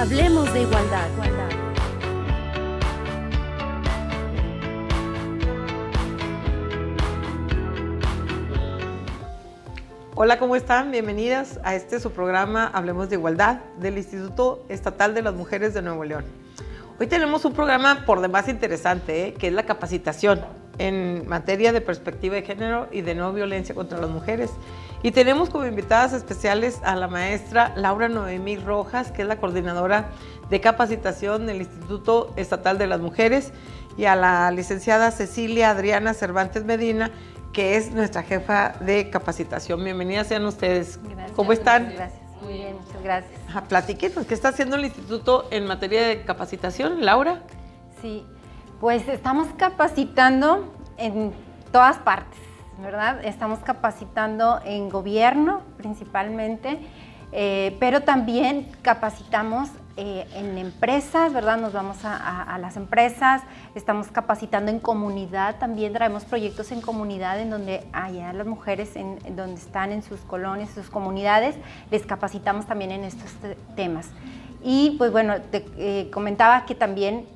Hablemos de igualdad. Hola, ¿cómo están? Bienvenidas a su programa Hablemos de Igualdad del Instituto Estatal de las Mujeres de Nuevo León. Hoy tenemos un programa por demás interesante, que es la capacitación en materia de perspectiva de género y de no violencia contra las mujeres. Y tenemos como invitadas especiales a la maestra Laura Noemí Rojas, que es la coordinadora de capacitación del Instituto Estatal de las Mujeres, y a la licenciada Cecilia Adriana Cervantes Medina, que es nuestra jefa de capacitación. Bienvenidas sean ustedes. Gracias. ¿Cómo están? Muchas gracias. Muy bien, muchas gracias. Platíquenos, ¿qué está haciendo el instituto en materia de capacitación, Laura? Sí, pues estamos capacitando en todas partes, ¿verdad? Estamos capacitando en gobierno principalmente, pero también capacitamos en empresas, ¿verdad? Nos vamos a las empresas, estamos capacitando en comunidad, también traemos proyectos en comunidad en donde allá las mujeres, en donde están en sus colonias, sus comunidades, les capacitamos también en estos temas. Y pues bueno, te comentaba que también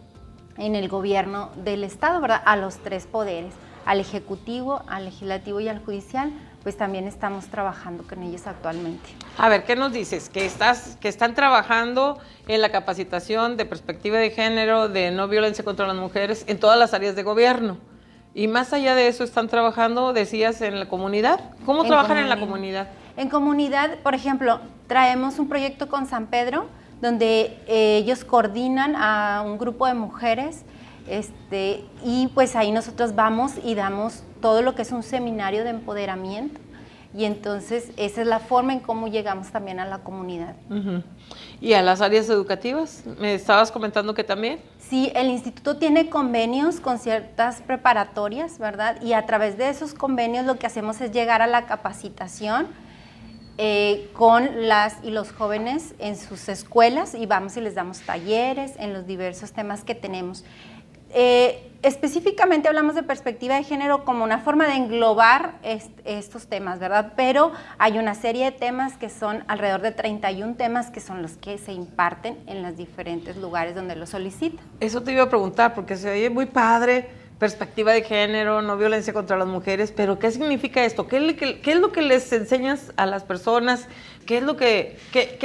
en el gobierno del estado, ¿verdad? A los tres poderes, al ejecutivo, al legislativo y al judicial, pues también estamos trabajando con ellos actualmente. A ver, ¿qué nos dices? Que están trabajando en la capacitación de perspectiva de género, de no violencia contra las mujeres en todas las áreas de gobierno. Y más allá de eso, están trabajando, decías, en la comunidad. ¿Cómo trabajan en la comunidad? En comunidad, por ejemplo, traemos un proyecto con San Pedro, donde ellos coordinan a un grupo de mujeres, y pues ahí nosotros vamos y damos todo lo que es un seminario de empoderamiento, y entonces esa es la forma en cómo llegamos también a la comunidad. Uh-huh. ¿Y a las áreas educativas? ¿Me estabas comentando que también? Sí, el instituto tiene convenios con ciertas preparatorias, ¿verdad? Y a través de esos convenios lo que hacemos es llegar a la capacitación con las y los jóvenes en sus escuelas, y vamos y les damos talleres en los diversos temas que tenemos. Específicamente hablamos de perspectiva de género como una forma de englobar estos temas, ¿verdad? Pero hay una serie de temas que son alrededor de 31 temas que son los que se imparten en los diferentes lugares donde lo solicitan. Eso te iba a preguntar, porque se oye muy padre, perspectiva de género, no violencia contra las mujeres, pero ¿qué significa esto? ¿Qué es lo que les enseñas a las personas? ¿Qué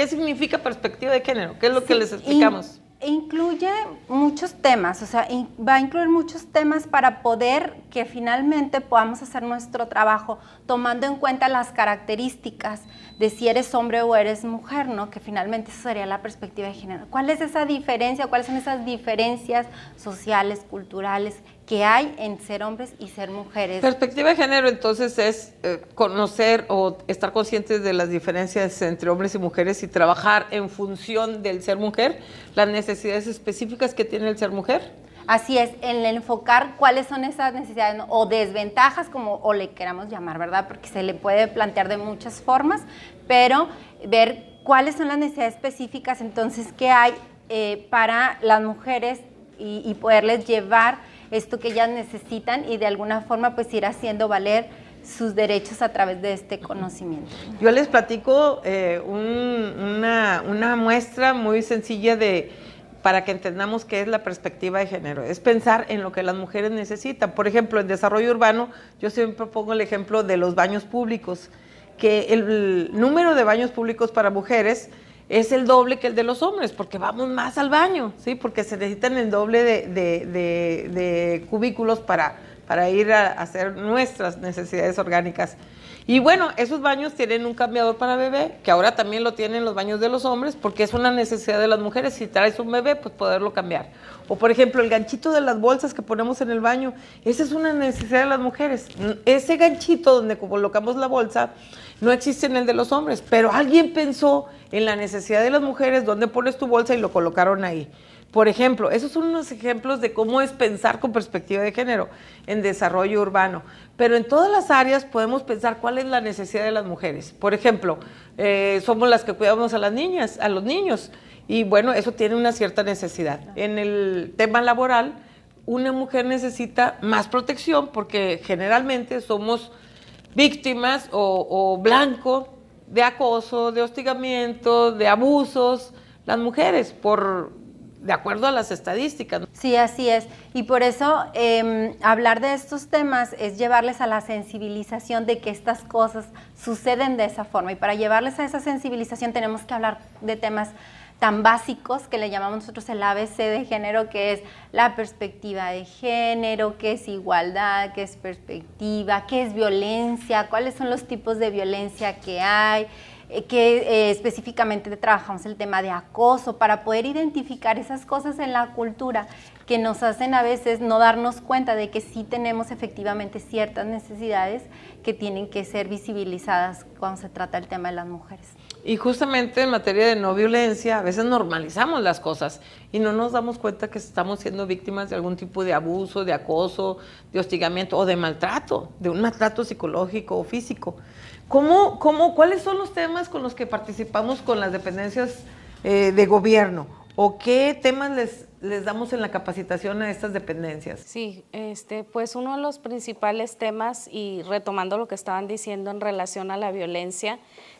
significa perspectiva de género? ¿Qué es lo que les explicamos? Incluye muchos temas, o sea, va a incluir muchos temas para poder que finalmente podamos hacer nuestro trabajo tomando en cuenta las características de si eres hombre o eres mujer, ¿no? Que finalmente eso sería la perspectiva de género. ¿Cuál es esa diferencia? ¿Cuáles son esas diferencias sociales, culturales que hay en ser hombres y ser mujeres? Perspectiva de género, entonces, es conocer o estar conscientes de las diferencias entre hombres y mujeres y trabajar en función del ser mujer, las necesidades específicas que tiene el ser mujer. Así es, en enfocar cuáles son esas necesidades, ¿no? O desventajas, como o le queramos llamar, ¿verdad? Porque se le puede plantear de muchas formas, pero ver cuáles son las necesidades específicas, entonces, que hay para las mujeres y poderles llevar esto que ellas necesitan y de alguna forma pues ir haciendo valer sus derechos a través de este conocimiento. Yo les platico una muestra muy sencilla para que entendamos qué es la perspectiva de género. Es pensar en lo que las mujeres necesitan. Por ejemplo, en desarrollo urbano, yo siempre pongo el ejemplo de los baños públicos, que el número de baños públicos para mujeres es el doble que el de los hombres, porque vamos más al baño, ¿sí? Porque se necesitan el doble de cubículos para ir a hacer nuestras necesidades orgánicas. Y bueno, esos baños tienen un cambiador para bebé, que ahora también lo tienen los baños de los hombres, porque es una necesidad de las mujeres. Si traes un bebé, pues poderlo cambiar. O por ejemplo, el ganchito de las bolsas que ponemos en el baño, esa es una necesidad de las mujeres. Ese ganchito donde colocamos la bolsa no existe en el de los hombres, pero alguien pensó en la necesidad de las mujeres, donde pones tu bolsa, y lo colocaron ahí. Por ejemplo, esos son unos ejemplos de cómo es pensar con perspectiva de género en desarrollo urbano. Pero en todas las áreas podemos pensar cuál es la necesidad de las mujeres. Por ejemplo, somos las que cuidamos a las niñas, a los niños, y bueno, eso tiene una cierta necesidad. En el tema laboral, una mujer necesita más protección porque generalmente somos víctimas o blanco de acoso, de hostigamiento, de abusos, las mujeres, de acuerdo a las estadísticas. Sí, así es. Y por eso hablar de estos temas es llevarles a la sensibilización de que estas cosas suceden de esa forma. Y para llevarles a esa sensibilización tenemos que hablar de temas tan básicos que le llamamos nosotros el ABC de género, que es la perspectiva de género, qué es igualdad, qué es perspectiva, qué es violencia, cuáles son los tipos de violencia que hay, que específicamente trabajamos el tema de acoso para poder identificar esas cosas en la cultura que nos hacen a veces no darnos cuenta de que sí tenemos efectivamente ciertas necesidades que tienen que ser visibilizadas cuando se trata del tema de las mujeres. Y justamente en materia de no violencia, a veces normalizamos las cosas y no nos damos cuenta que estamos siendo víctimas de algún tipo de abuso, de acoso, de hostigamiento o de maltrato, de un maltrato psicológico o físico. ¿Cuáles son los temas con los que participamos con las dependencias de gobierno? ¿O qué temas les damos en la capacitación a estas dependencias? Sí, pues uno de los principales temas, y retomando lo que estaban diciendo en relación a la violencia,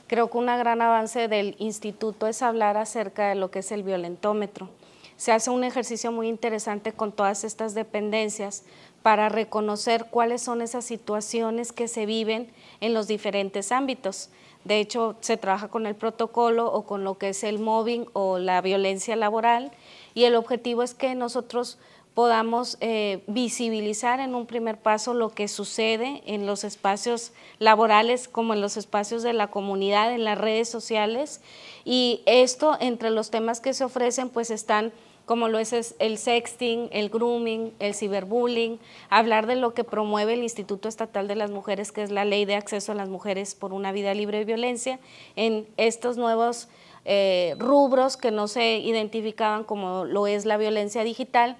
creo que un gran avance del instituto es hablar acerca de lo que es el violentómetro. Se hace un ejercicio muy interesante con todas estas dependencias para reconocer cuáles son esas situaciones que se viven en los diferentes ámbitos. De hecho, se trabaja con el protocolo o con lo que es el mobbing o la violencia laboral, y el objetivo es que nosotros podamos visibilizar en un primer paso lo que sucede en los espacios laborales como en los espacios de la comunidad, en las redes sociales, y esto entre los temas que se ofrecen pues están como lo es el sexting, el grooming, el ciberbullying, hablar de lo que promueve el Instituto Estatal de las Mujeres, que es la Ley de Acceso a las Mujeres por una Vida Libre de Violencia, en estos nuevos rubros que no se identificaban como lo es la violencia digital.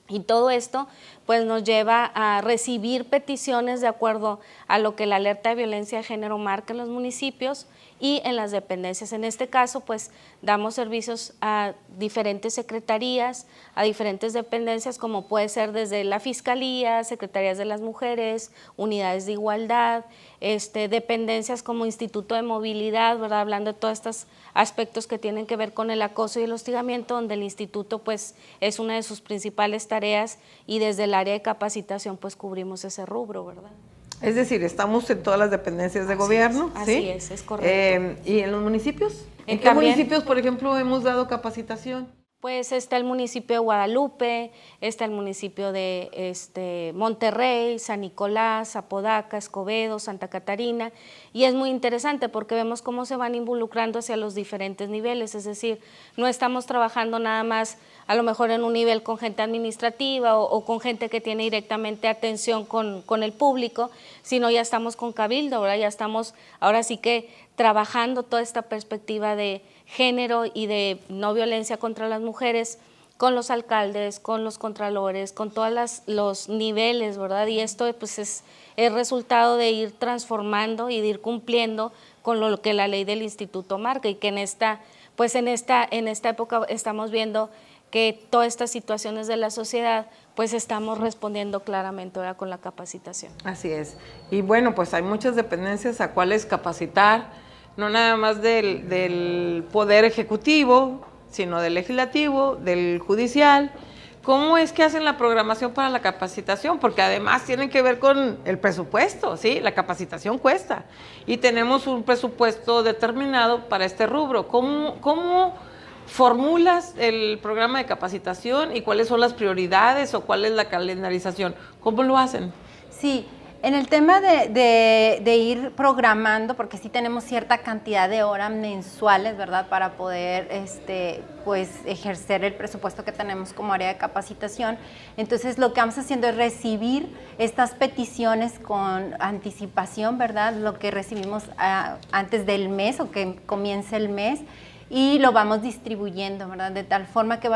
Y todo esto pues nos lleva a recibir peticiones de acuerdo a lo que la alerta de violencia de género marca en los municipios y en las dependencias. En este caso pues damos servicios a diferentes secretarías, a diferentes dependencias, como puede ser desde la Fiscalía, Secretarías de las Mujeres, unidades de igualdad, dependencias como Instituto de Movilidad, ¿verdad? Hablando de todos estos aspectos que tienen que ver con el acoso y el hostigamiento, donde el instituto pues es una de sus principales tareas, y desde el área de capacitación pues cubrimos ese rubro, ¿verdad? Es decir, estamos en todas las dependencias de gobierno. Así es correcto. ¿Y en los municipios? ¿En qué También, municipios, por ejemplo, hemos dado capacitación? Pues está el municipio de Guadalupe, está el municipio de Monterrey, San Nicolás, Apodaca, Escobedo, Santa Catarina, y es muy interesante porque vemos cómo se van involucrando hacia los diferentes niveles, es decir, no estamos trabajando nada más a lo mejor en un nivel con gente administrativa o con gente que tiene directamente atención con el público, sino ya estamos con cabildo, ¿verdad? Ya estamos ahora sí que trabajando toda esta perspectiva de género y de no violencia contra las mujeres con los alcaldes, con los contralores, con todos los niveles, ¿verdad? Y esto pues es el resultado de ir transformando y de ir cumpliendo con lo que la ley del instituto marca, y que en esta época estamos viendo que todas estas situaciones de la sociedad pues estamos respondiendo claramente ahora con la capacitación. Así es. Y bueno, pues hay muchas dependencias a cuales capacitar, no nada más del Poder Ejecutivo, sino del Legislativo, del Judicial. ¿Cómo es que hacen la programación para la capacitación? Porque además tienen que ver con el presupuesto, ¿sí? La capacitación cuesta. Y tenemos un presupuesto determinado para este rubro. ¿Cómo formulas el programa de capacitación y cuáles son las prioridades o cuál es la calendarización? ¿Cómo lo hacen? Sí, en el tema de ir programando, porque sí tenemos cierta cantidad de horas mensuales, ¿verdad?, para poder pues ejercer el presupuesto que tenemos como área de capacitación. Entonces lo que vamos haciendo es recibir estas peticiones con anticipación, ¿verdad?, lo que recibimos antes del mes o que comience el mes, y lo vamos distribuyendo, ¿verdad?, de tal forma que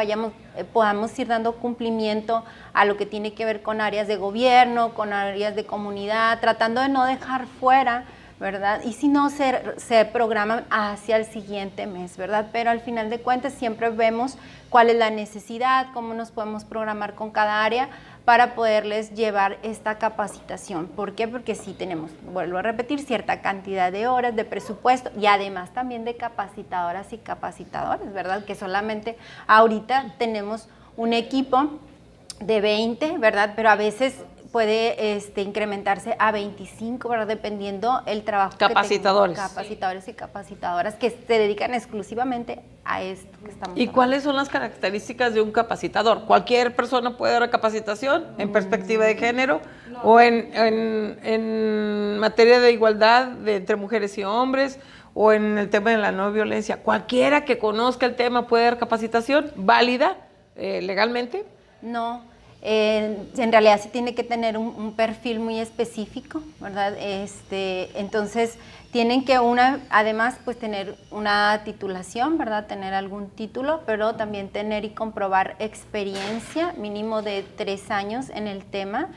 podamos ir dando cumplimiento a lo que tiene que ver con áreas de gobierno, con áreas de comunidad, tratando de no dejar fuera, ¿verdad? Y si no, se programan hacia el siguiente mes, ¿verdad? Pero al final de cuentas siempre vemos cuál es la necesidad, cómo nos podemos programar con cada área para poderles llevar esta capacitación. ¿Por qué? Porque sí tenemos, vuelvo a repetir, cierta cantidad de horas de presupuesto y además también de capacitadoras y capacitadores, ¿verdad? Que solamente ahorita tenemos un equipo de 20, ¿verdad? Pero a veces puede incrementarse a 25, ¿verdad? Dependiendo el trabajo capacitadores. Que tengan, capacitadores y capacitadoras que se dedican exclusivamente a esto que estamos ¿Y cuáles son las características de un capacitador? ¿Cualquier persona puede dar capacitación en perspectiva de género o en materia de igualdad entre mujeres y hombres o en el tema de la no violencia? ¿Cualquiera que conozca el tema puede dar capacitación válida legalmente? No. En realidad sí tiene que tener un perfil muy específico, ¿verdad? Entonces tienen que además pues tener una titulación, ¿verdad? Tener algún título, pero también tener y comprobar experiencia mínimo de 3 años en el tema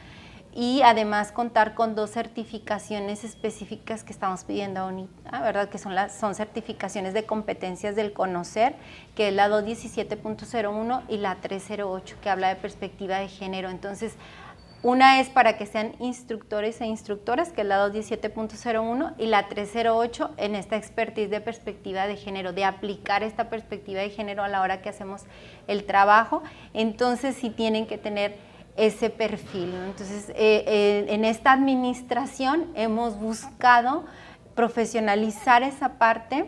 y además contar con 2 certificaciones específicas que estamos pidiendo ahorita, ¿verdad? Que son certificaciones de competencias del conocer, que es la 217.01 y la 308, que habla de perspectiva de género. Entonces, una es para que sean instructores e instructoras, que es la 217.01, y la 308 en esta expertise de perspectiva de género, de aplicar esta perspectiva de género a la hora que hacemos el trabajo. Entonces, sí tienen que tener ese perfil, ¿no? Entonces, en esta administración hemos buscado profesionalizar esa parte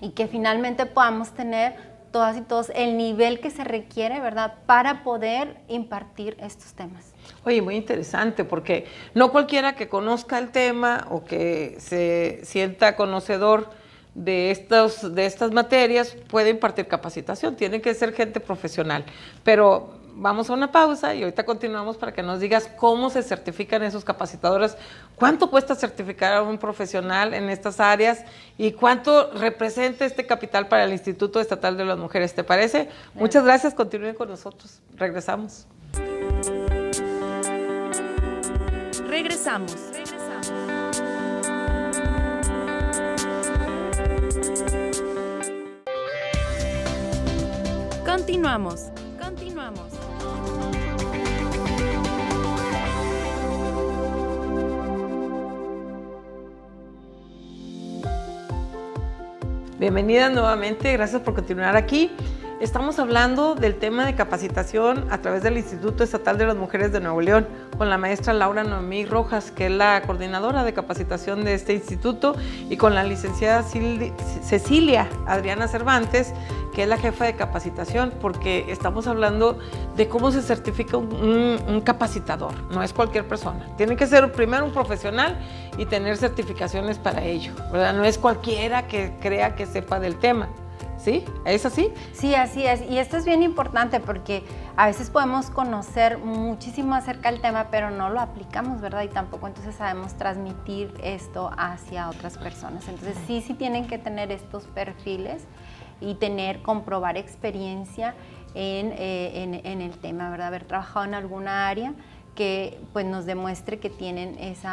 y que finalmente podamos tener todas y todos el nivel que se requiere, ¿verdad?, para poder impartir estos temas. Oye, muy interesante, porque no cualquiera que conozca el tema o que se sienta conocedor de estas materias puede impartir capacitación, tiene que ser gente profesional, pero vamos a una pausa y ahorita continuamos para que nos digas cómo se certifican esos capacitadores, cuánto cuesta certificar a un profesional en estas áreas y cuánto representa este capital para el Instituto Estatal de las Mujeres. ¿Te parece? Muchas gracias, continúen con nosotros. Regresamos. Regresamos. Continuamos. Bienvenida nuevamente, gracias por continuar aquí. Estamos hablando del tema de capacitación a través del Instituto Estatal de las Mujeres de Nuevo León con la maestra Laura Noemí Rojas, que es la coordinadora de capacitación de este instituto, y con la licenciada Cecilia Adriana Cervantes, que es la jefa de capacitación, porque estamos hablando de cómo se certifica un capacitador. No es cualquier persona, tiene que ser primero un profesional y tener certificaciones para ello, ¿verdad? No es cualquiera que crea que sepa del tema. ¿Sí? ¿Es así? Sí, así es. Y esto es bien importante porque a veces podemos conocer muchísimo acerca del tema, pero no lo aplicamos, ¿verdad? Y tampoco entonces sabemos transmitir esto hacia otras personas. Entonces sí tienen que tener estos perfiles y comprobar experiencia en el tema, ¿verdad? Haber trabajado en alguna área que pues nos demuestre que tienen ese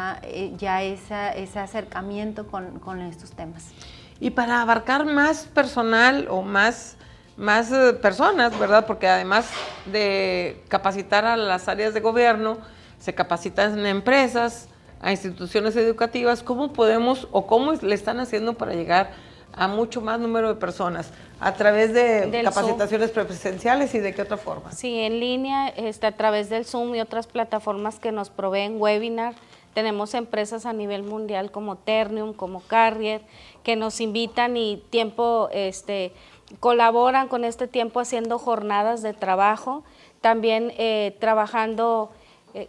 acercamiento con estos temas. Y para abarcar más personal o más personas, ¿verdad? Porque además de capacitar a las áreas de gobierno, se capacitan en empresas, a instituciones educativas. ¿Cómo podemos o cómo le están haciendo para llegar a mucho más número de personas? ¿A través de capacitaciones presenciales y de qué otra forma? Sí, en línea, a través del Zoom y otras plataformas que nos proveen webinar. Tenemos empresas a nivel mundial como Ternium, como Carrier, que nos invitan y colaboran con este tiempo haciendo jornadas de trabajo, también trabajando,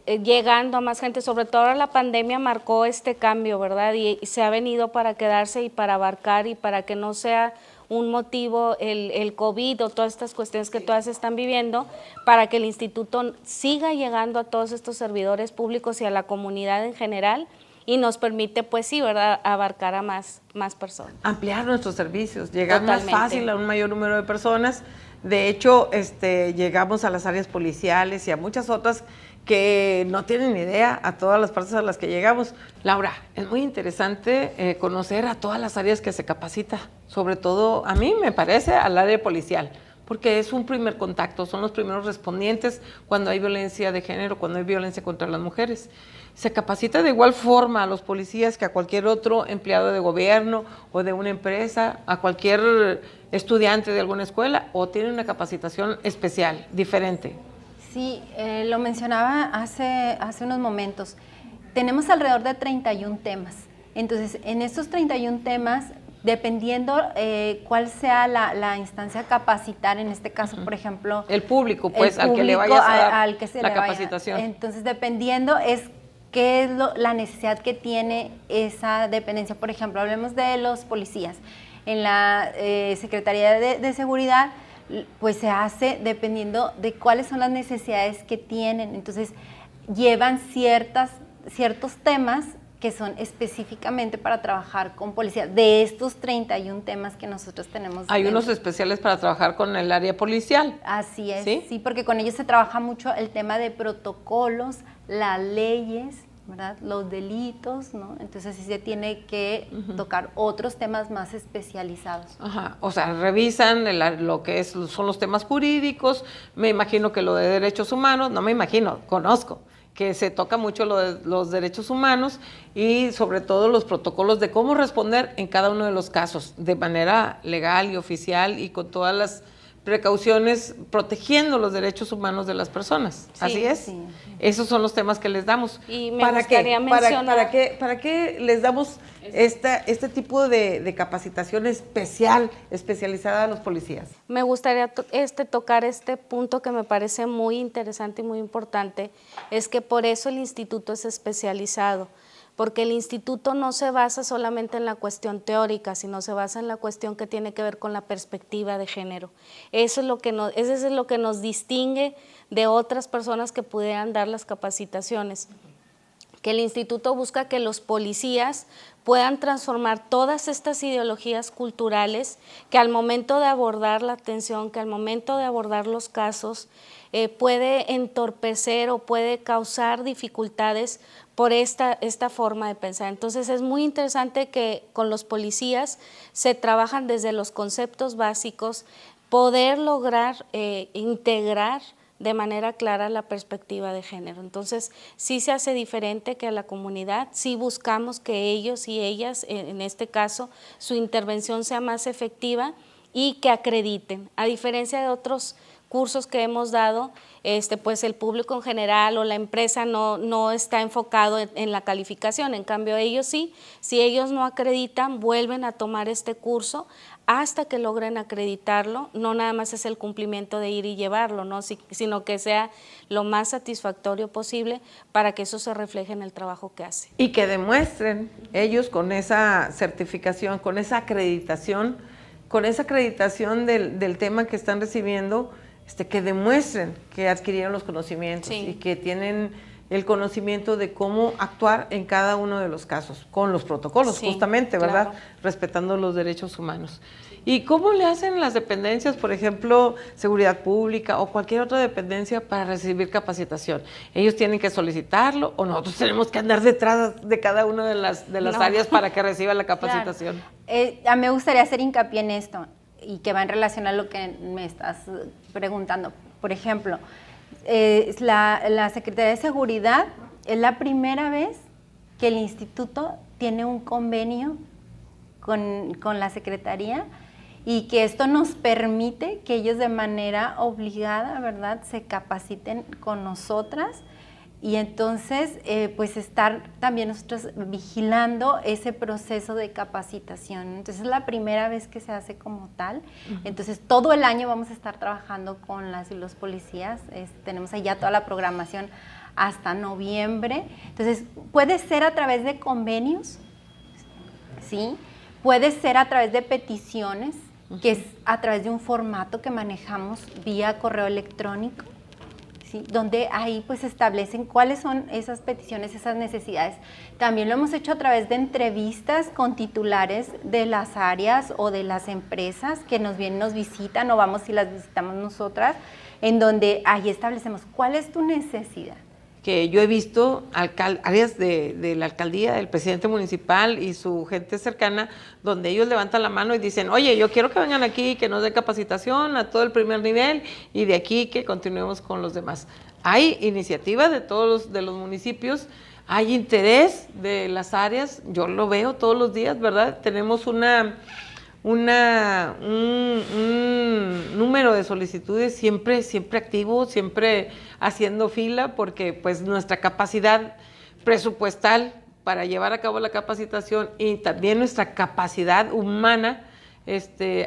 llegando a más gente. Sobre todo ahora la pandemia marcó este cambio, ¿verdad? Y se ha venido para quedarse y para abarcar y para que no sea un motivo el COVID o todas estas cuestiones que todas están viviendo, para que el instituto siga llegando a todos estos servidores públicos y a la comunidad en general, y nos permite, pues sí, ¿verdad?, abarcar a más personas. Ampliar nuestros servicios, llegar Totalmente. más fácil a un mayor número de personas. De hecho, llegamos a las áreas policiales y a muchas otras que no tienen idea a todas las partes a las que llegamos. Laura, es muy interesante conocer a todas las áreas que se capacita, sobre todo a mí me parece al área policial, porque es un primer contacto, son los primeros respondientes cuando hay violencia de género, cuando hay violencia contra las mujeres. Se capacita de igual forma a los policías que a cualquier otro empleado de gobierno o de una empresa, a cualquier estudiante de alguna escuela, o tiene una capacitación especial, diferente. Sí, lo mencionaba hace unos momentos. Tenemos alrededor de 31 temas. Entonces, en estos 31 temas, dependiendo cuál sea la instancia a capacitar, en este caso, por ejemplo... El público, pues, al que le vayas a dar al que se la le vaya. capacitación. Entonces, dependiendo es qué es la necesidad que tiene esa dependencia. Por ejemplo, hablemos de los policías. En la Secretaría de Seguridad, pues se hace dependiendo de cuáles son las necesidades que tienen. Entonces, llevan ciertos temas que son específicamente para trabajar con policía. De estos 31 temas que nosotros tenemos. Hay unos especiales para trabajar con el área policial. Así es, ¿Sí? sí, porque con ellos se trabaja mucho el tema de protocolos, las leyes, ¿verdad? Los delitos, ¿no? Entonces sí se tiene que tocar otros temas más especializados. Ajá, o sea, revisan lo que son los temas jurídicos, me imagino que lo de derechos humanos, no me imagino, conozco, que se toca mucho lo de los derechos humanos y sobre todo los protocolos de cómo responder en cada uno de los casos, de manera legal y oficial y con todas las precauciones protegiendo los derechos humanos de las personas. Sí, ¿Así es? sí. Esos son los temas que les damos. Y me gustaría mencionar... ¿Para qué les damos este tipo de capacitación especializada a los policías? Me gustaría tocar este punto que me parece muy interesante y muy importante, es que por eso el instituto es especializado, porque el instituto no se basa solamente en la cuestión teórica, sino se basa en la cuestión que tiene que ver con la perspectiva de género. Eso es lo que nos distingue de otras personas que pudieran dar las capacitaciones, que el instituto busca que los policías puedan transformar todas estas ideologías culturales que al momento de abordar la atención, que al momento de abordar los casos, puede entorpecer o puede causar dificultades por esta forma de pensar. Entonces es muy interesante que con los policías se trabajan desde los conceptos básicos, poder lograr integrar de manera clara la perspectiva de género. Entonces, sí se hace diferente que a la comunidad, sí buscamos que ellos y ellas, en este caso, su intervención sea más efectiva y que acrediten. A diferencia de otros cursos que hemos dado, pues el público en general o la empresa no está enfocado en la calificación, en cambio ellos sí, si ellos no acreditan, vuelven a tomar este curso hasta que logren acreditarlo. No nada más es el cumplimiento de ir y llevarlo, ¿no? Sino que sea lo más satisfactorio posible para que eso se refleje en el trabajo que hacen. Y que demuestren ellos con esa certificación, con esa acreditación del tema que están recibiendo, que demuestren que adquirieron los conocimientos y que tienen el conocimiento de cómo actuar en cada uno de los casos, con los protocolos, justamente, ¿verdad? Claro. Respetando los derechos humanos. ¿Y cómo le hacen las dependencias, por ejemplo, seguridad pública o cualquier otra dependencia para recibir capacitación? ¿Ellos tienen que solicitarlo o nosotros tenemos que andar detrás de cada una de las áreas para que reciba la capacitación? Claro. Me gustaría hacer hincapié en esto y que va en relación a lo que me estás preguntando. Por ejemplo, la Secretaría de Seguridad es la primera vez que el instituto tiene un convenio con la Secretaría y que esto nos permite que ellos de manera obligada, ¿verdad?, se capaciten con nosotras y entonces pues estar también nosotros vigilando ese proceso de capacitación. Entonces es la primera vez que se hace como tal. Entonces todo el año vamos a estar trabajando con las y los policías. Tenemos ahí ya toda la programación hasta noviembre. Entonces puede ser a través de convenios, ¿sí? Puede ser a través de peticiones, que es a través de un formato que manejamos vía correo electrónico, ¿sí? Donde ahí pues establecen cuáles son esas peticiones, esas necesidades. También lo hemos hecho a través de entrevistas con titulares de las áreas o de las empresas que nos vienen, nos visitan o vamos y las visitamos nosotras, en donde ahí establecemos cuál es tu necesidad. que yo he visto áreas de la alcaldía, del presidente municipal y su gente cercana, donde ellos levantan la mano y dicen, oye, yo quiero que vengan aquí, que nos den capacitación a todo el primer nivel y de aquí que continuemos con los demás. Hay iniciativa de todos los municipios, hay interés de las áreas, yo lo veo todos los días, ¿verdad? Tenemos un número de solicitudes siempre activo, siempre haciendo fila, porque pues nuestra capacidad presupuestal para llevar a cabo la capacitación y también nuestra capacidad humana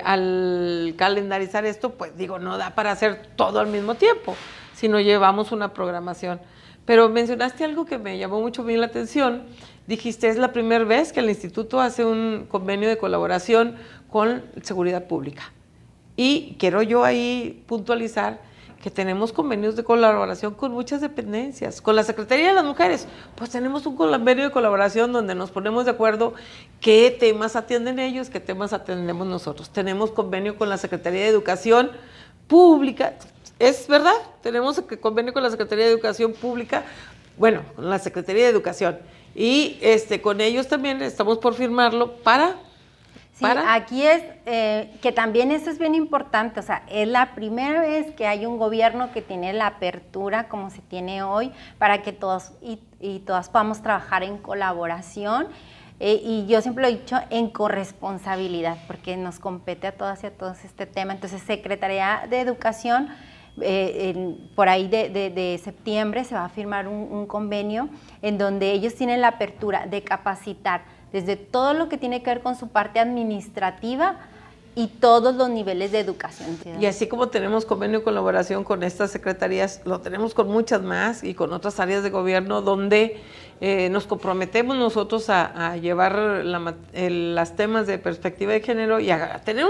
al calendarizar esto, pues digo, no da para hacer todo al mismo tiempo, sino llevamos una programación. Pero mencionaste algo que me llamó mucho bien la atención. Dijiste, es la primera vez que el instituto hace un convenio de colaboración con seguridad pública. Y quiero yo ahí puntualizar que tenemos convenios de colaboración con muchas dependencias. Con la Secretaría de las Mujeres, pues tenemos un convenio de colaboración donde nos ponemos de acuerdo qué temas atienden ellos, qué temas atendemos nosotros. Tenemos convenio con la Secretaría de Educación Pública. Es verdad, tenemos convenio con la Secretaría de Educación Pública, bueno, con la Secretaría de Educación, y con ellos también estamos por firmarlo aquí es, que también eso es bien importante, o sea, es la primera vez que hay un gobierno que tiene la apertura como se tiene hoy, para que todos y todas podamos trabajar en colaboración, y yo siempre lo he dicho, en corresponsabilidad, porque nos compete a todas y a todos este tema. Entonces, Secretaría de Educación, por ahí de septiembre se va a firmar un convenio en donde ellos tienen la apertura de capacitar desde todo lo que tiene que ver con su parte administrativa y todos los niveles de educación. Y así como tenemos convenio de colaboración con estas secretarías, lo tenemos con muchas más y con otras áreas de gobierno donde nos comprometemos nosotros a llevar los temas de perspectiva de género y a tener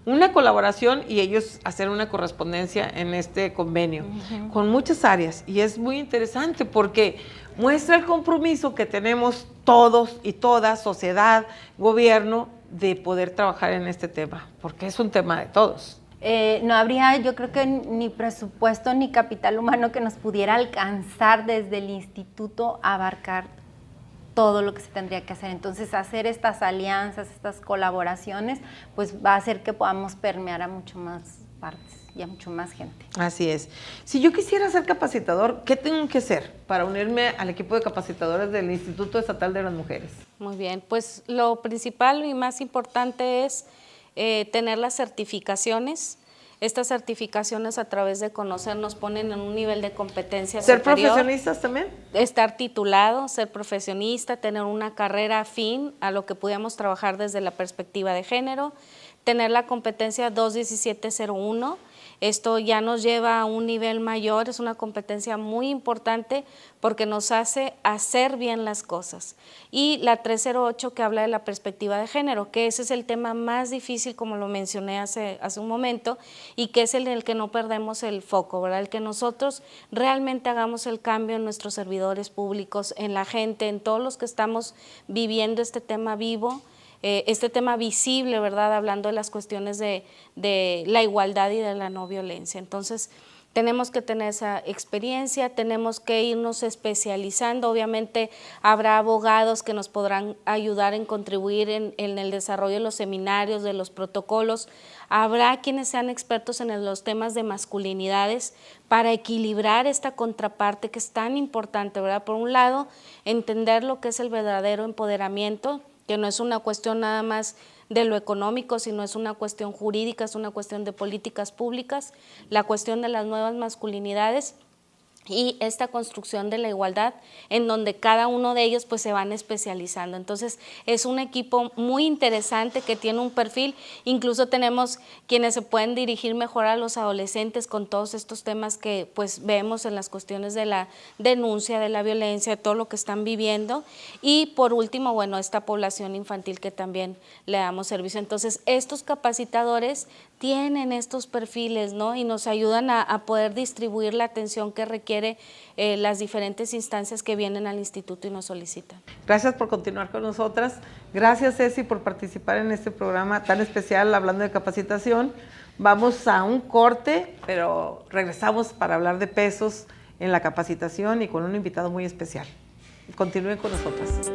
una colaboración y ellos hacer una correspondencia en este convenio con muchas áreas. Y es muy interesante porque muestra el compromiso que tenemos todos y todas, sociedad, gobierno, de poder trabajar en este tema, porque es un tema de todos. No habría, yo creo que ni presupuesto ni capital humano que nos pudiera alcanzar desde el instituto a abarcar todo lo que se tendría que hacer. Entonces, hacer estas alianzas, estas colaboraciones, pues va a hacer que podamos permear a mucho más partes y a mucho más gente. Así es. Si yo quisiera ser capacitador, ¿qué tengo que hacer para unirme al equipo de capacitadores del Instituto Estatal de las Mujeres? Muy bien, pues lo principal y más importante es tener las certificaciones. Estas certificaciones, a través de conocer, nos ponen en un nivel de competencia ¿Ser superior. profesionistas también? Estar titulado, ser profesionista, tener una carrera afín a lo que pudiéramos trabajar desde la perspectiva de género, tener la competencia 21701. Esto ya nos lleva a un nivel mayor, es una competencia muy importante porque nos hace hacer bien las cosas. Y la 308, que habla de la perspectiva de género, que ese es el tema más difícil, como lo mencioné hace un momento, y que es el en el que no perdemos el foco, ¿verdad? El que nosotros realmente hagamos el cambio en nuestros servidores públicos, en la gente, en todos los que estamos viviendo este tema vivo, este tema visible, ¿verdad? Hablando de las cuestiones de la igualdad y de la no violencia. Entonces, tenemos que tener esa experiencia, tenemos que irnos especializando. Obviamente, habrá abogados que nos podrán ayudar en contribuir en el desarrollo de los seminarios, de los protocolos. Habrá quienes sean expertos en los temas de masculinidades para equilibrar esta contraparte que es tan importante, ¿verdad? Por un lado, entender lo que es el verdadero empoderamiento, que no es una cuestión nada más de lo económico, sino es una cuestión jurídica, es una cuestión de políticas públicas, la cuestión de las nuevas masculinidades y esta construcción de la igualdad, en donde cada uno de ellos pues se van especializando. Entonces es un equipo muy interesante que tiene un perfil, incluso tenemos quienes se pueden dirigir mejor a los adolescentes con todos estos temas que pues vemos en las cuestiones de la denuncia, de la violencia, de todo lo que están viviendo, y por último, bueno, esta población infantil que también le damos servicio. Entonces estos capacitadores tienen estos perfiles, ¿no? Y nos ayudan a poder distribuir la atención que requiere las diferentes instancias que vienen al instituto y nos solicitan. Gracias por continuar con nosotras. Gracias, Ceci, por participar en este programa tan especial hablando de capacitación. Vamos a un corte, pero regresamos para hablar de pesos en la capacitación y con un invitado muy especial. Continúen con nosotras.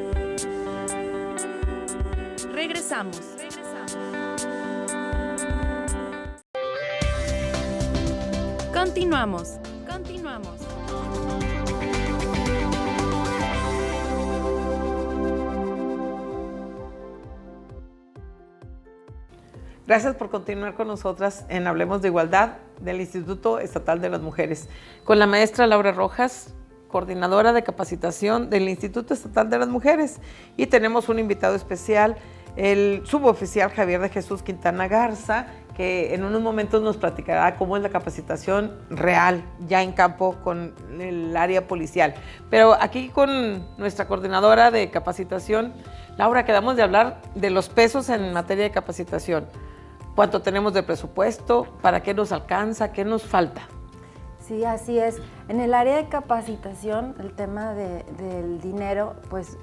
Regresamos. Continuamos. Gracias por continuar con nosotras en Hablemos de Igualdad del Instituto Estatal de las Mujeres, con la maestra Laura Rojas, coordinadora de capacitación del Instituto Estatal de las Mujeres. Y tenemos un invitado especial, el suboficial Javier de Jesús Quintana Garza, que en unos momentos nos platicará cómo es la capacitación real, ya en campo con el área policial. Pero aquí con nuestra coordinadora de capacitación, Laura, quedamos de hablar de los pesos en materia de capacitación. ¿Cuánto tenemos de presupuesto? ¿Para qué nos alcanza? ¿Qué nos falta? Sí, así es. En el área de capacitación, el tema del dinero, pues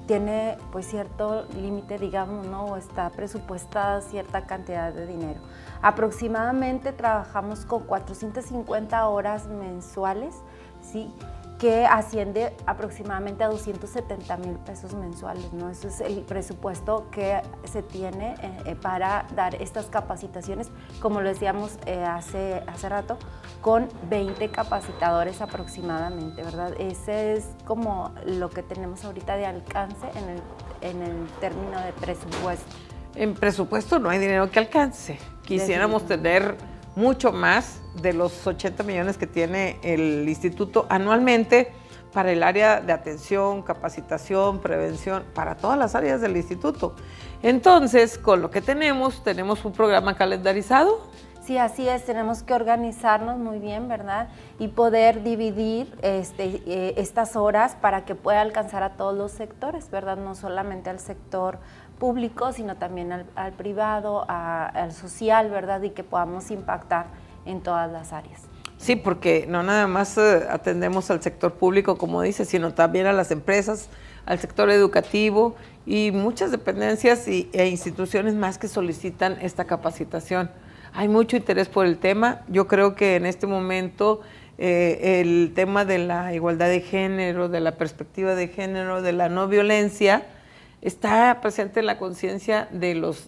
tiene pues cierto límite, digamos, ¿no? O está presupuestada cierta cantidad de dinero. Aproximadamente trabajamos con 450 horas mensuales, ¿sí? Que asciende aproximadamente a 270,000 pesos mensuales, ¿no? Eso es el presupuesto que se tiene para dar estas capacitaciones, como lo decíamos hace rato, con 20 capacitadores aproximadamente, ¿verdad? Ese es como lo que tenemos ahorita de alcance en el término de presupuesto. En presupuesto no hay dinero que alcance. Quisiéramos tener mucho más de los 80 millones que tiene el instituto anualmente para el área de atención, capacitación, prevención, para todas las áreas del instituto. Entonces, con lo que tenemos un programa calendarizado. Sí, así es, tenemos que organizarnos muy bien, ¿verdad? Y poder dividir estas horas para que pueda alcanzar a todos los sectores, ¿verdad? No solamente al sector público, sino también al privado, al social, ¿verdad? Y que podamos impactar en todas las áreas. Sí, porque no nada más atendemos al sector público, como dice, sino también a las empresas, al sector educativo y muchas dependencias e instituciones más que solicitan esta capacitación. Hay mucho interés por el tema. Yo creo que en este momento el tema de la igualdad de género, de la perspectiva de género, de la no violencia, está presente en la conciencia de los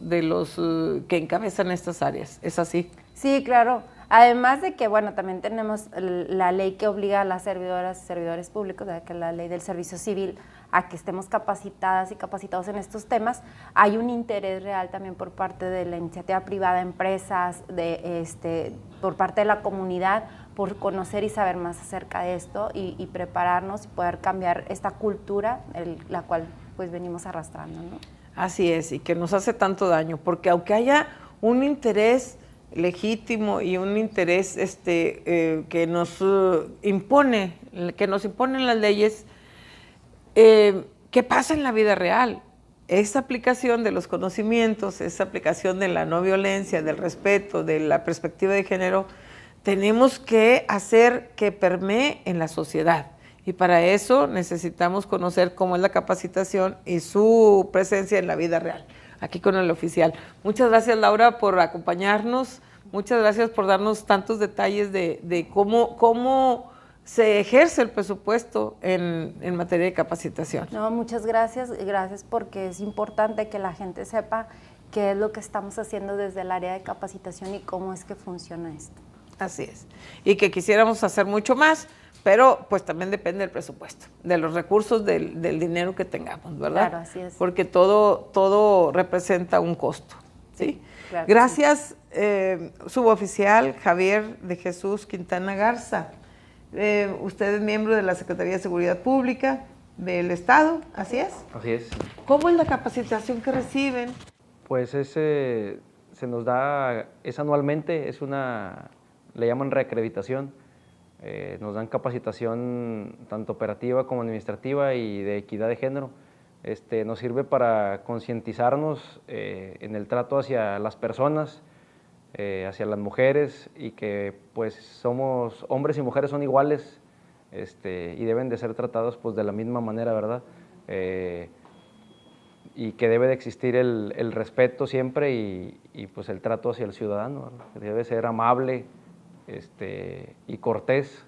que encabezan estas áreas. ¿Es así? Sí, claro. Además de que, bueno, también tenemos la ley que obliga a las servidoras y servidores públicos, que es la ley del servicio civil, a que estemos capacitadas y capacitados en estos temas. Hay un interés real también por parte de la iniciativa privada, empresas, por parte de la comunidad, por conocer y saber más acerca de esto y prepararnos y poder cambiar esta cultura, la cual pues venimos arrastrando, ¿no? Así es, y que nos hace tanto daño, porque aunque haya un interés legítimo y un interés que nos imponen las leyes, ¿qué pasa en la vida real? Esa aplicación de los conocimientos, esa aplicación de la no violencia, del respeto, de la perspectiva de género, tenemos que hacer que permee en la sociedad. Y para eso necesitamos conocer cómo es la capacitación y su presencia en la vida real, aquí con el oficial. Muchas gracias, Laura, por acompañarnos. Muchas gracias por darnos tantos detalles de cómo se ejerce el presupuesto en materia de capacitación. No, muchas gracias. Gracias porque es importante que la gente sepa qué es lo que estamos haciendo desde el área de capacitación y cómo es que funciona esto. Así es. Y que quisiéramos hacer mucho más, pero pues también depende del presupuesto, de los recursos, del dinero que tengamos, ¿verdad? Claro, así es. Porque todo representa un costo, ¿sí? Claro, gracias, suboficial Javier de Jesús Quintana Garza. Usted es miembro de la Secretaría de Seguridad Pública del Estado, ¿así es? Así es. ¿Cómo es la capacitación que reciben? Pues se nos da, es anualmente, le llaman reacreditación. Nos dan capacitación tanto operativa como administrativa y de equidad de género. Nos sirve para concientizarnos en el trato hacia las personas, hacia las mujeres, y que pues somos hombres y mujeres son iguales y deben de ser tratados pues de la misma manera, ¿verdad? Y que debe de existir el respeto siempre y pues el trato hacia el ciudadano, ¿verdad? Que debe ser amable y cortés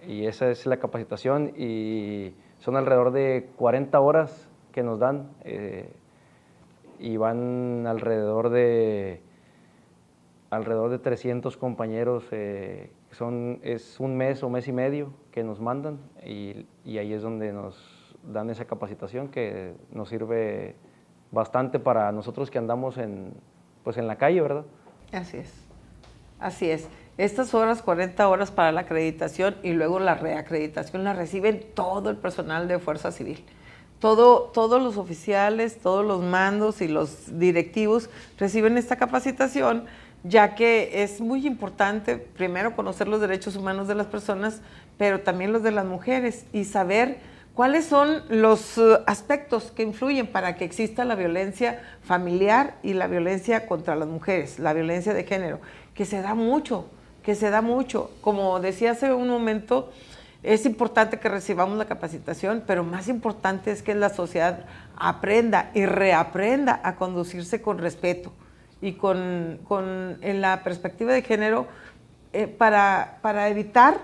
y esa es la capacitación y son alrededor de 40 horas que nos dan y van alrededor de 300 compañeros, es un mes o mes y medio que nos mandan y ahí es donde nos dan esa capacitación que nos sirve bastante para nosotros que andamos pues en la calle, ¿verdad? Así es, así es. Estas horas, 40 horas para la acreditación y luego la reacreditación la reciben todo el personal de Fuerza Civil. Todos los oficiales, todos los mandos y los directivos reciben esta capacitación, ya que es muy importante, primero, conocer los derechos humanos de las personas, pero también los de las mujeres y saber cuáles son los aspectos que influyen para que exista la violencia familiar y la violencia contra las mujeres, la violencia de género, que se da mucho. Como decía hace un momento, es importante que recibamos la capacitación, pero más importante es que la sociedad aprenda y reaprenda a conducirse con respeto y en la perspectiva de género para evitar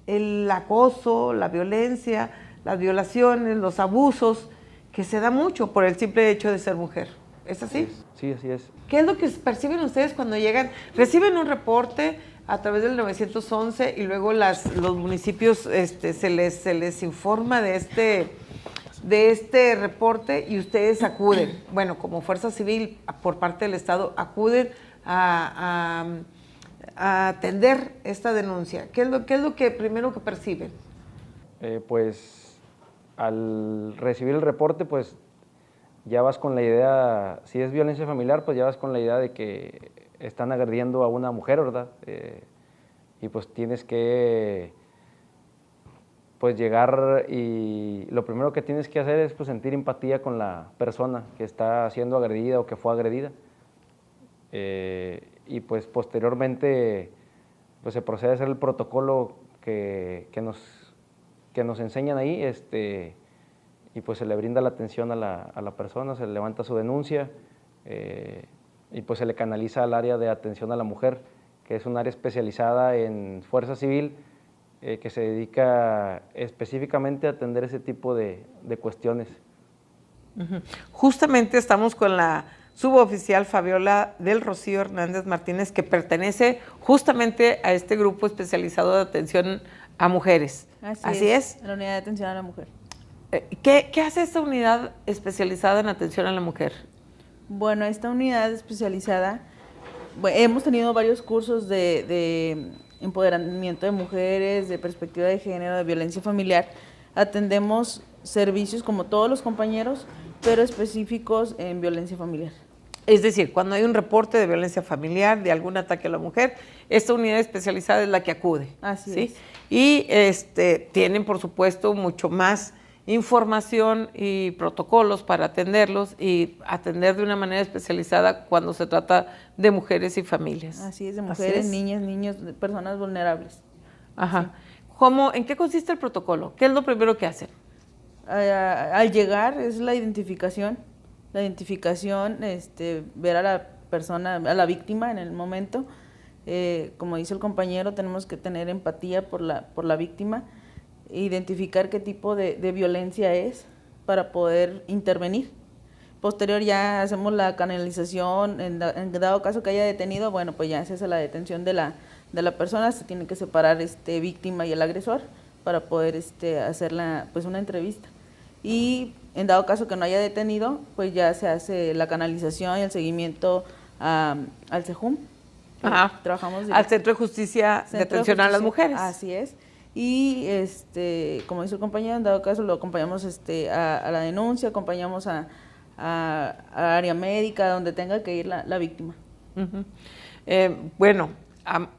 el acoso, la violencia, las violaciones, los abusos, que se da mucho por el simple hecho de ser mujer. ¿Es así? Sí, así es. ¿Qué es lo que perciben ustedes cuando llegan? Reciben un reporte a través del 911 y luego los municipios se les informa de este reporte y ustedes acuden, bueno, como Fuerza Civil por parte del Estado, acuden a atender esta denuncia. ¿Qué es lo que primero que perciben? Pues al recibir el reporte, pues ya vas con la idea, si es violencia familiar, pues ya vas con la idea de que están agrediendo a una mujer, ¿verdad? Y pues tienes que pues llegar y lo primero que tienes que hacer es pues sentir empatía con la persona que está siendo agredida o que fue agredida. Y pues posteriormente pues se procede a hacer el protocolo que nos enseñan ahí, y pues se le brinda la atención a la persona, se le levanta su denuncia y pues se le canaliza al área de atención a la mujer, que es un área especializada en Fuerza Civil que se dedica específicamente a atender ese tipo de cuestiones. Justamente estamos con la suboficial Fabiola del Rocío Hernández Martínez, que pertenece justamente a este grupo especializado de atención a mujeres. Así es. La unidad de atención a la mujer. ¿Qué hace esta unidad especializada en atención a la mujer? Bueno, esta unidad especializada, hemos tenido varios cursos de empoderamiento de mujeres, de perspectiva de género, de violencia familiar. Atendemos servicios como todos los compañeros, pero específicos en violencia familiar. Es decir, cuando hay un reporte de violencia familiar, de algún ataque a la mujer, esta unidad especializada es la que acude. Así ¿sí? es. Y tienen, por supuesto, mucho más información y protocolos para atenderlos y atender de una manera especializada cuando se trata de mujeres y familias. Así es, de mujeres, niñas, niños, de personas vulnerables. Ajá. ¿En qué consiste el protocolo? ¿Qué es lo primero que hacen? Al llegar es la identificación, ver a la persona, a la víctima en el momento. Como dice el compañero, tenemos que tener empatía por la víctima, identificar qué tipo de violencia es para poder intervenir. Posterior ya hacemos la canalización, en dado caso que haya detenido, bueno, pues ya se hace la detención de la persona, se tiene que separar víctima y el agresor para poder hacer una entrevista. Y en dado caso que no haya detenido, pues ya se hace la canalización y el seguimiento al CEJUM. Ajá. Trabajamos al Centro de Justicia de Atención a las Mujeres. Así es. Y como dice el compañero, en dado caso lo acompañamos a la denuncia, acompañamos a área médica, donde tenga que ir la víctima. Uh-huh.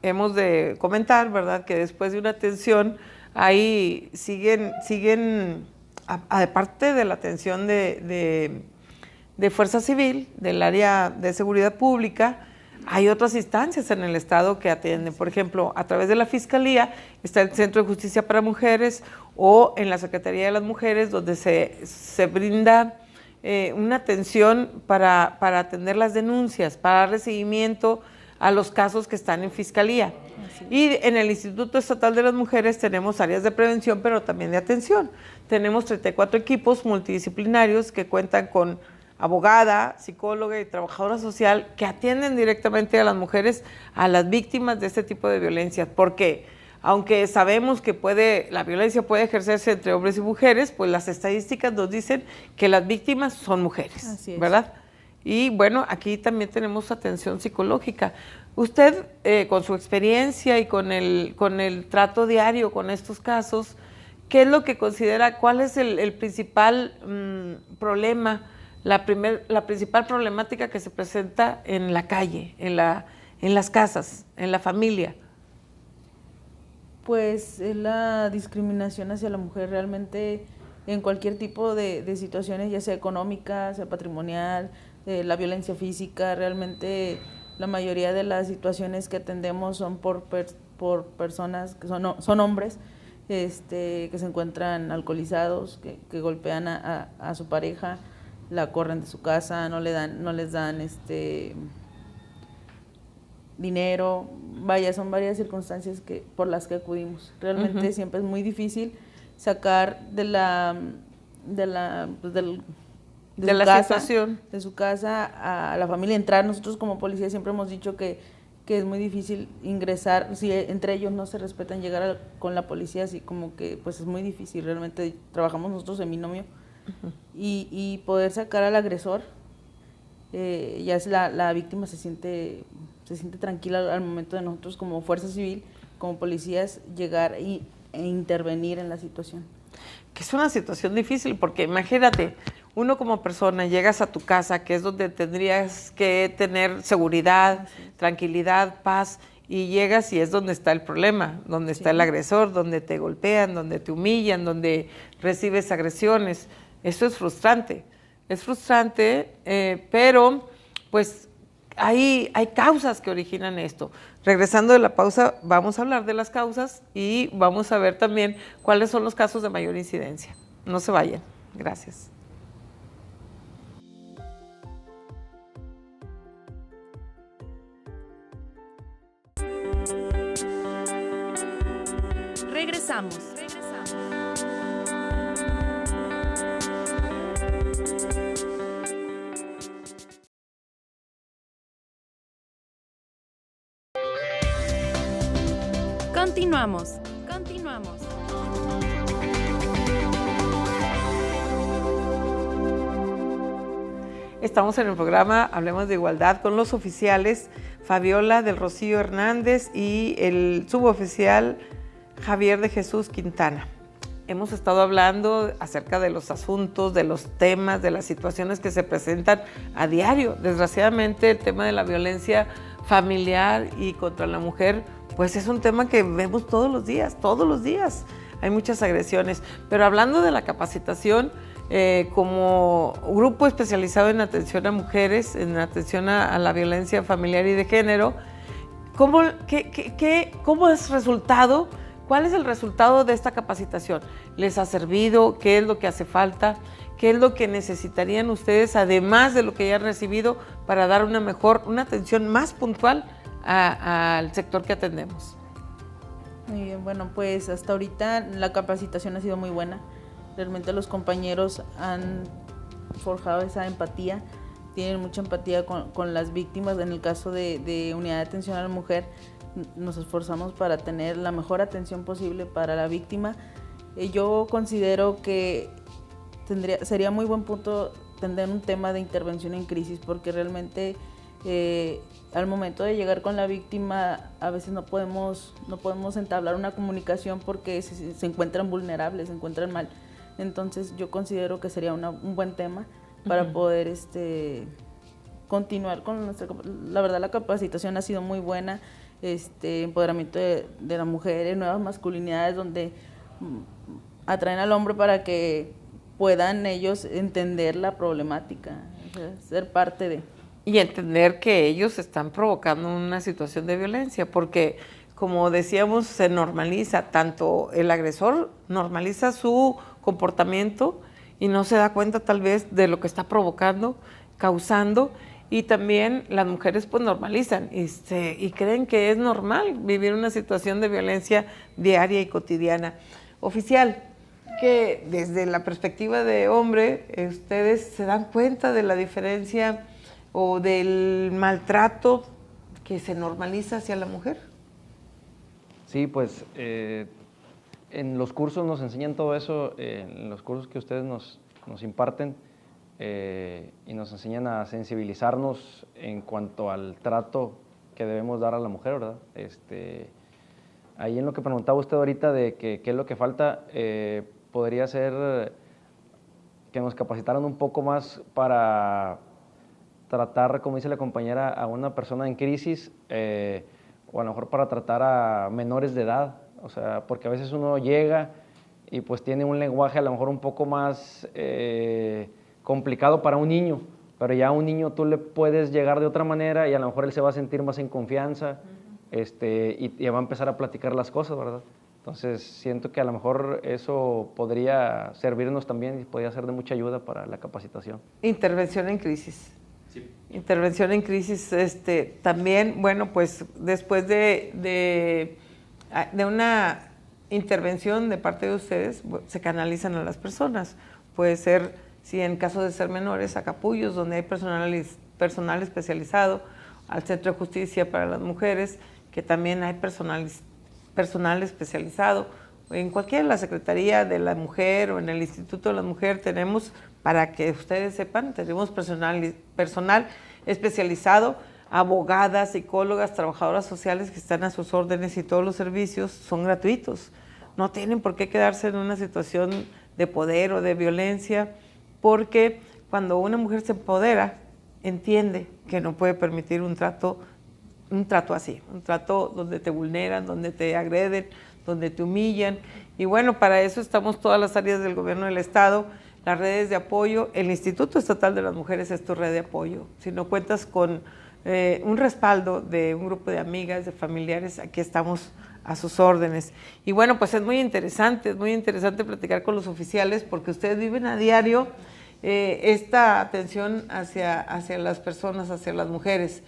Hemos de comentar, ¿verdad?, que después de una atención, ahí siguen aparte de la atención de Fuerza Civil, del área de seguridad pública, hay otras instancias en el Estado que atienden. Por ejemplo, a través de la Fiscalía está el Centro de Justicia para Mujeres o en la Secretaría de las Mujeres, donde se brinda una atención para atender las denuncias, para darle seguimiento a los casos que están en fiscalía. Y en el Instituto Estatal de las Mujeres tenemos áreas de prevención, pero también de atención. Tenemos 34 equipos multidisciplinarios que cuentan con abogada, psicóloga y trabajadora social que atienden directamente a las mujeres, a las víctimas de este tipo de violencia. Porque aunque sabemos que la violencia puede ejercerse entre hombres y mujeres, pues las estadísticas nos dicen que las víctimas son mujeres, Así es. ¿verdad? Y bueno, aquí también tenemos atención psicológica. Usted, con su experiencia y con el trato diario con estos casos, ¿qué es lo que considera, cuál es el principal problema, la principal problemática que se presenta en la calle, en las casas, en la familia? Pues es la discriminación hacia la mujer realmente en cualquier tipo de situaciones, ya sea económica, sea patrimonial, la violencia física. Realmente la mayoría de las situaciones que atendemos son por personas que son hombres que se encuentran alcoholizados, que golpean a su pareja, la corren de su casa, no les dan dinero. Vaya, son varias circunstancias por las que acudimos. Realmente siempre es muy difícil sacar de su casa a la familia, entrar. Nosotros como policía siempre hemos dicho que es muy difícil ingresar, si entre ellos no se respetan, llegar con la policía, así como que pues es muy difícil. Realmente trabajamos nosotros en binomio y poder sacar al agresor, ya es la víctima se siente tranquila al momento de nosotros como fuerza civil, como policías, llegar e intervenir en la situación. Que es una situación difícil, porque imagínate, uno como persona llegas a tu casa, que es donde tendrías que tener seguridad, tranquilidad, paz, y llegas y es donde está el problema, donde está el agresor, donde te golpean, donde te humillan, donde recibes agresiones. Eso es frustrante, pero pues hay causas que originan esto. Regresando de la pausa, vamos a hablar de las causas y vamos a ver también cuáles son los casos de mayor incidencia. No se vayan. Gracias. Regresamos. Continuamos. Estamos en el programa Hablemos de Igualdad con los oficiales Fabiola del Rocío Hernández y el suboficial Javier de Jesús Quintana. Hemos estado hablando acerca de los asuntos, de los temas, de las situaciones que se presentan a diario. Desgraciadamente, el tema de la violencia familiar y contra la mujer, pues es un tema que vemos todos los días. Hay muchas agresiones. Pero hablando de la capacitación, como grupo especializado en atención a mujeres, en atención a la violencia familiar y de género, ¿cómo es resultado? ¿Cuál es el resultado de esta capacitación? ¿Les ha servido? ¿Qué es lo que hace falta? ¿Qué es lo que necesitarían ustedes, además de lo que ya han recibido, para dar una atención más puntual al sector que atendemos? Muy bien, bueno, pues hasta ahorita la capacitación ha sido muy buena. Realmente los compañeros han forjado esa empatía, tienen mucha empatía con las víctimas. En el caso de Unidad de Atención a la Mujer, nos esforzamos para tener la mejor atención posible para la víctima. Yo considero que sería muy buen punto tener un tema de intervención en crisis, porque realmente al momento de llegar con la víctima a veces no podemos entablar una comunicación porque se encuentran vulnerables, se encuentran mal. Entonces yo considero que sería un buen tema para poder continuar con la verdad, la capacitación ha sido muy buena. Empoderamiento de la mujer, nuevas masculinidades donde atraen al hombre para que puedan ellos entender la problemática, o sea, ser parte de. Y entender que ellos están provocando una situación de violencia, porque como decíamos, se normaliza, tanto el agresor normaliza su comportamiento y no se da cuenta tal vez de lo que está provocando, causando, y también las mujeres pues normalizan y creen que es normal vivir una situación de violencia diaria y cotidiana. Oficial, que desde la perspectiva de hombre, ustedes se dan cuenta de la diferencia o del maltrato que se normaliza hacia la mujer. Sí, pues en los cursos nos enseñan todo eso, en los cursos que ustedes nos imparten, y nos enseñan a sensibilizarnos en cuanto al trato que debemos dar a la mujer, ¿verdad? Ahí en lo que preguntaba usted ahorita de qué es lo que falta, podría ser que nos capacitaran un poco más para tratar, como dice la compañera, a una persona en crisis, o a lo mejor para tratar a menores de edad, o sea, porque a veces uno llega y pues tiene un lenguaje a lo mejor un poco más complicado para un niño, pero ya a un niño tú le puedes llegar de otra manera y a lo mejor él se va a sentir más en confianza, y va a empezar a platicar las cosas, ¿verdad? Entonces siento que a lo mejor eso podría servirnos también y podría ser de mucha ayuda para la capacitación. Intervención en crisis. Sí. Intervención en crisis, también, bueno, pues después de una intervención de parte de ustedes, se canalizan a las personas. Puede ser, si en caso de ser menores, a capullos, donde hay personal especializado, al Centro de Justicia para las Mujeres, que también hay personal especializado. En cualquiera, la Secretaría de la Mujer o en el Instituto de la Mujer tenemos, para que ustedes sepan, tenemos personal especializado, abogadas, psicólogas, trabajadoras sociales que están a sus órdenes y todos los servicios son gratuitos. No tienen por qué quedarse en una situación de poder o de violencia, porque cuando una mujer se empodera, entiende que no puede permitir un trato así, un trato donde te vulneran, donde te agreden, donde te humillan. Y bueno, para eso estamos todas las áreas del gobierno del Estado, las redes de apoyo. El Instituto Estatal de las Mujeres es tu red de apoyo. Si no cuentas con un respaldo de un grupo de amigas, de familiares, aquí estamos a sus órdenes. Y bueno, pues es muy interesante platicar con los oficiales, porque ustedes viven a diario esta atención hacia las personas, hacia las mujeres.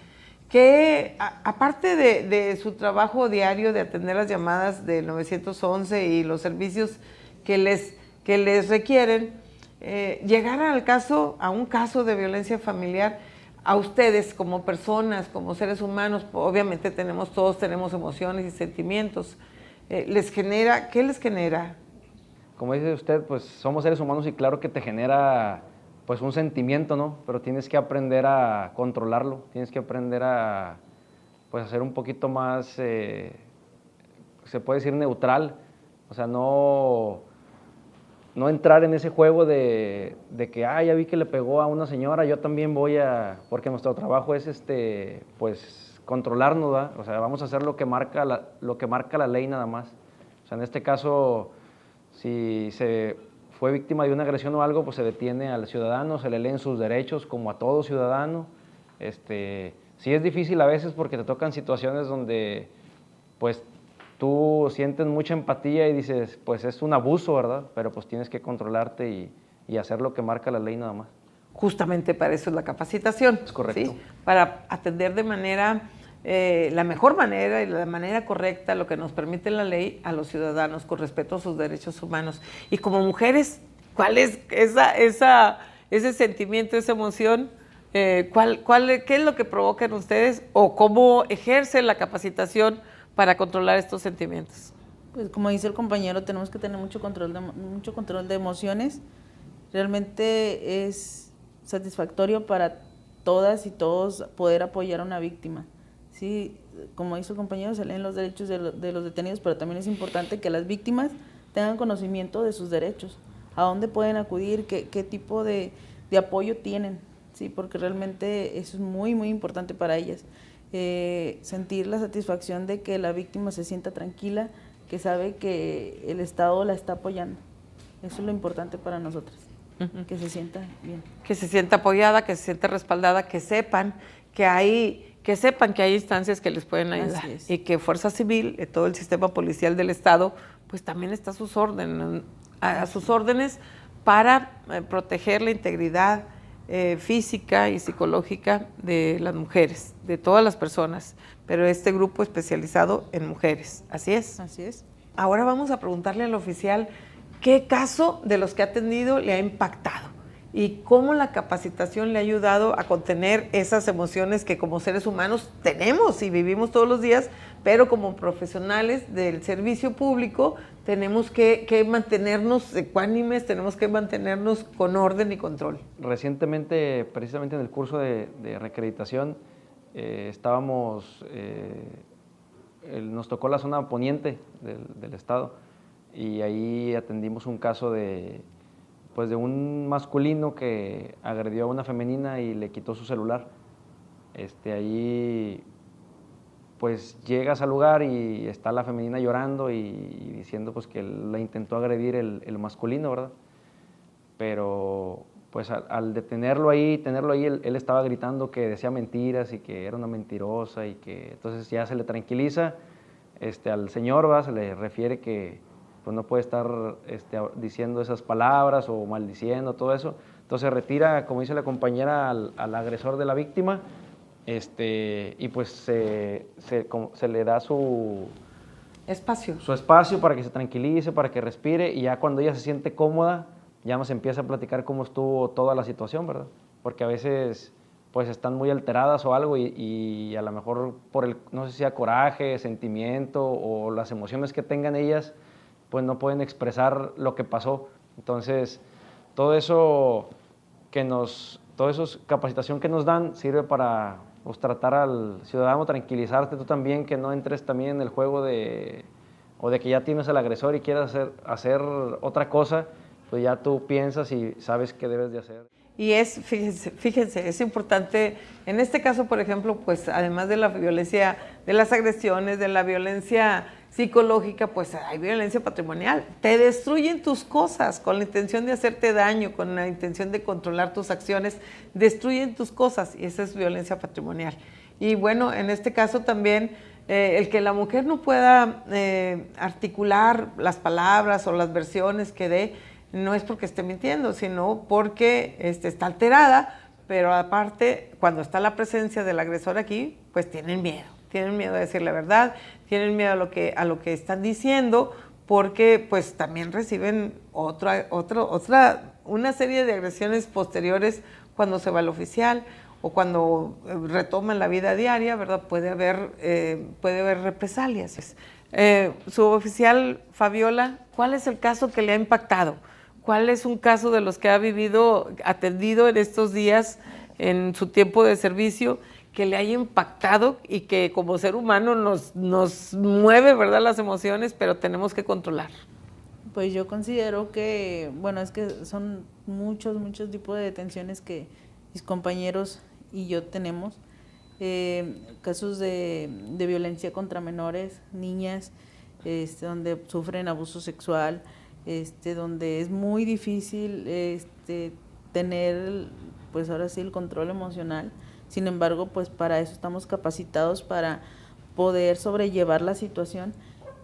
Que aparte de su trabajo diario de atender las llamadas del 911 y los servicios que les requieren, llegar a un caso de violencia familiar, a ustedes como personas, como seres humanos, obviamente todos tenemos emociones y sentimientos, ¿qué les genera? Como dice usted, pues somos seres humanos y claro que te genera pues un sentimiento, ¿no? Pero tienes que aprender a controlarlo, tienes que aprender a pues hacer un poquito más, se puede decir neutral, o sea, no entrar en ese juego de que, ya vi que le pegó a una señora, yo también porque nuestro trabajo es pues controlarnos, ¿verdad? O sea, vamos a hacer lo que marca la ley nada más. O sea, en este caso, si se fue víctima de una agresión o algo, pues se detiene al ciudadano, se le leen sus derechos como a todo ciudadano. Sí es difícil a veces porque te tocan situaciones donde pues tú sientes mucha empatía y dices, pues es un abuso, ¿verdad? Pero pues tienes que controlarte y hacer lo que marca la ley nada más. Justamente para eso es la capacitación. Es correcto. ¿Sí? Para atender de la mejor manera y la manera correcta, lo que nos permite la ley, a los ciudadanos con respeto a sus derechos humanos. Y como mujeres, ¿cuál es ese sentimiento, esa emoción? ¿Qué es lo que provocan ustedes o cómo ejercen la capacitación para controlar estos sentimientos? Pues como dice el compañero, tenemos que tener mucho control de emociones. Realmente es satisfactorio para todas y todos poder apoyar a una víctima. Sí, como dice el compañero, se leen los derechos de los detenidos, pero también es importante que las víctimas tengan conocimiento de sus derechos, a dónde pueden acudir, qué tipo de apoyo tienen, sí, porque realmente eso es muy, muy importante para ellas. Sentir la satisfacción de que la víctima se sienta tranquila, que sabe que el Estado la está apoyando. Eso es lo importante para nosotras, que se sienta bien. Que se sienta apoyada, que se sienta respaldada, que sepan que hay instancias que les pueden ayudar y que Fuerza Civil, todo el sistema policial del Estado, pues también está a sus órdenes para proteger la integridad física y psicológica de las mujeres, de todas las personas, pero este grupo especializado en mujeres. ¿Así es? Así es. Ahora vamos a preguntarle al oficial qué caso de los que ha atendido le ha impactado y cómo la capacitación le ha ayudado a contener esas emociones que como seres humanos tenemos y vivimos todos los días, pero como profesionales del servicio público tenemos que mantenernos ecuánimes, tenemos que mantenernos con orden y control. Recientemente, precisamente en el curso de reacreditación, nos tocó la zona poniente del estado y ahí atendimos un caso de un masculino que agredió a una femenina y le quitó su celular. Ahí pues llegas al lugar y está la femenina llorando y diciendo pues que la intentó agredir el masculino, ¿verdad? Pero pues al detenerlo ahí, él estaba gritando que decía mentiras y que era una mentirosa y que entonces ya se le tranquiliza al señor, ¿verdad? Se le refiere que pues no puede estar diciendo esas palabras o maldiciendo, todo eso. Entonces retira, como dice la compañera, al agresor de la víctima, y pues se le da su espacio para que se tranquilice, para que respire, y ya cuando ella se siente cómoda, ya nos empieza a platicar cómo estuvo toda la situación, ¿verdad? Porque a veces pues están muy alteradas o algo y a lo mejor no sé si sea coraje, sentimiento o las emociones que tengan ellas, pues no pueden expresar lo que pasó. Entonces, todo eso capacitación que nos dan sirve para pues, tratar al ciudadano, tranquilizarte tú también, que no entres también en el juego de que ya tienes al agresor y quieras hacer otra cosa, pues ya tú piensas y sabes qué debes de hacer. Y fíjense, es importante, en este caso, por ejemplo, pues además de la violencia, de las agresiones, de la violencia psicológica, pues hay violencia patrimonial. Te destruyen tus cosas con la intención de hacerte daño, con la intención de controlar tus acciones, destruyen tus cosas y esa es violencia patrimonial. Y bueno, en este caso también el que la mujer no pueda articular las palabras o las versiones que dé, no es porque esté mintiendo, sino porque está alterada, pero aparte, cuando está la presencia del agresor aquí, pues tienen miedo de decir la verdad, tienen miedo a lo que están diciendo, porque pues también reciben una serie de agresiones posteriores cuando se va el oficial o cuando retoman la vida diaria, ¿verdad? Puede haber represalias. Suboficial Fabiola, ¿cuál es el caso que le ha impactado? ¿Cuál es un caso de los que ha atendido en estos días, en su tiempo de servicio, que le haya impactado y que como ser humano nos mueve, ¿verdad?, las emociones, pero tenemos que controlar? Pues yo considero que, bueno, es que son muchos tipos de detenciones que mis compañeros y yo tenemos. Casos de violencia contra menores, niñas, donde sufren abuso sexual, donde es muy difícil tener, pues ahora sí, el control emocional. Sin embargo, pues para eso estamos capacitados, para poder sobrellevar la situación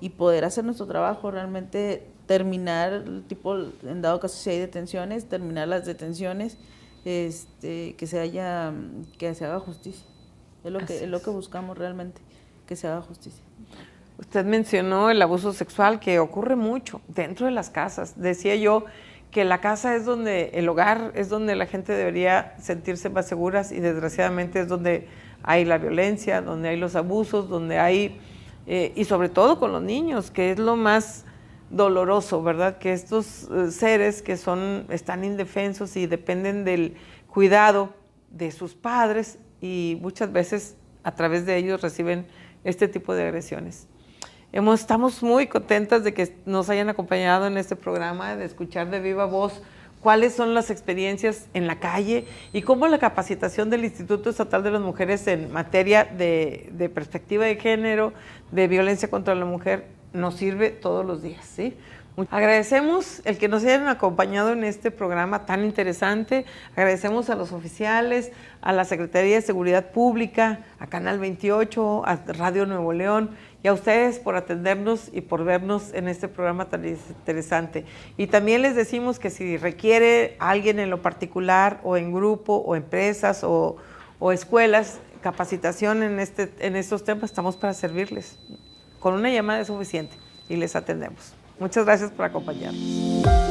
y poder hacer nuestro trabajo, realmente terminar, en dado caso si hay detenciones, terminar las detenciones, que se haga justicia. Es lo que buscamos realmente, que se haga justicia. Usted mencionó el abuso sexual, que ocurre mucho dentro de las casas. Decía yo que la casa es el hogar es donde la gente debería sentirse más seguras y desgraciadamente es donde hay la violencia, donde hay los abusos, donde hay, y sobre todo con los niños, que es lo más doloroso, ¿verdad? Que estos seres que están indefensos y dependen del cuidado de sus padres y muchas veces a través de ellos reciben este tipo de agresiones. Estamos muy contentas de que nos hayan acompañado en este programa, de escuchar de viva voz cuáles son las experiencias en la calle y cómo la capacitación del Instituto Estatal de las Mujeres en materia de perspectiva de género, de violencia contra la mujer, nos sirve todos los días, ¿sí? Agradecemos el que nos hayan acompañado en este programa tan interesante. Agradecemos a los oficiales, a la Secretaría de Seguridad Pública, a Canal 28, a Radio Nuevo León y a ustedes por atendernos y por vernos en este programa tan interesante. Y también les decimos que si requiere alguien en lo particular o en grupo o empresas o escuelas, capacitación en estos temas, estamos para servirles. Con una llamada es suficiente y les atendemos. Muchas gracias por acompañarnos.